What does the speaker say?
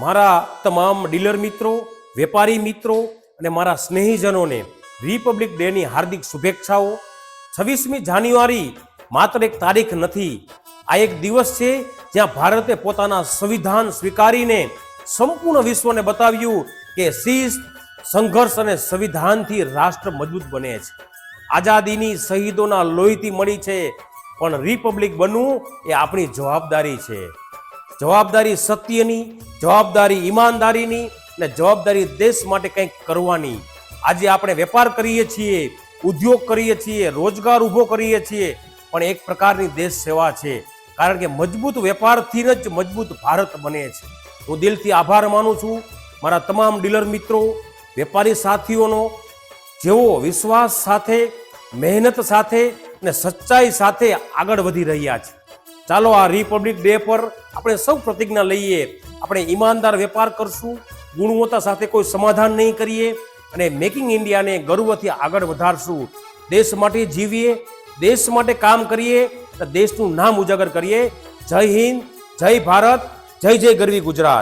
મારા તમામ ડીલર મિત્રો, વેપારી મિત્રો અને મારા સ્નેહીજનોને રિપબ્લિક ડેની હાર્દિક શુભેચ્છાઓ। 26મી જાન્યુઆરી માત્ર એક તારીખ નથી, આ એક દિવસ છે જ્યાં ભારતે પોતાના સંવિધાન સ્વીકારીને સંપૂર્ણ વિશ્વને બતાવ્યું કે શિસ્ત, સંઘર્ષ અને સંવિધાનથી રાષ્ટ્ર મજબૂત બને છે। આઝાદીની શહીદોના લોહીથી મળી છે, પણ રિપબ્લિક બનવું એ આપણી જવાબદારી છે। જવાબદારી સત્યની, જવાબદારી ઈમાનદારીની અને જવાબદારી દેશ માટે કંઈક કરવાની। આજે આપણે વેપાર કરીએ છીએ, ઉદ્યોગ કરીએ છીએ, રોજગાર ઊભો કરીએ છીએ, પણ એક પ્રકારની દેશ સેવા છે, કારણ કે મજબૂત વેપારથી જ મજબૂત ભારત બને છે। હું દિલથી આભાર માનું છું મારા તમામ ડીલર મિત્રો, વેપારી સાથીઓનો, જેઓ વિશ્વાસ સાથે, મહેનત સાથે અને સચ્ચાઈ સાથે આગળ વધી રહ્યા છે। ચાલો આ રિપબ્લિક ડે પર આપણે સૌ પ્રતિજ્ઞા લઈએ, આપણે ઈમાનદાર વેપાર કરશું, ગુણવત્તા સાથે કોઈ સમાધાન નહીં કરીએ અને મેકિંગ ઇન્ડિયાને ગર્વથી આગળ વધારશું। દેશ માટે જીવીએ, દેશ માટે કામ કરીએ, દેશનું નામ ઉજાગર કરીએ। જય હિન્દ, જય ભારત, જય જય ગરવી ગુજરાત।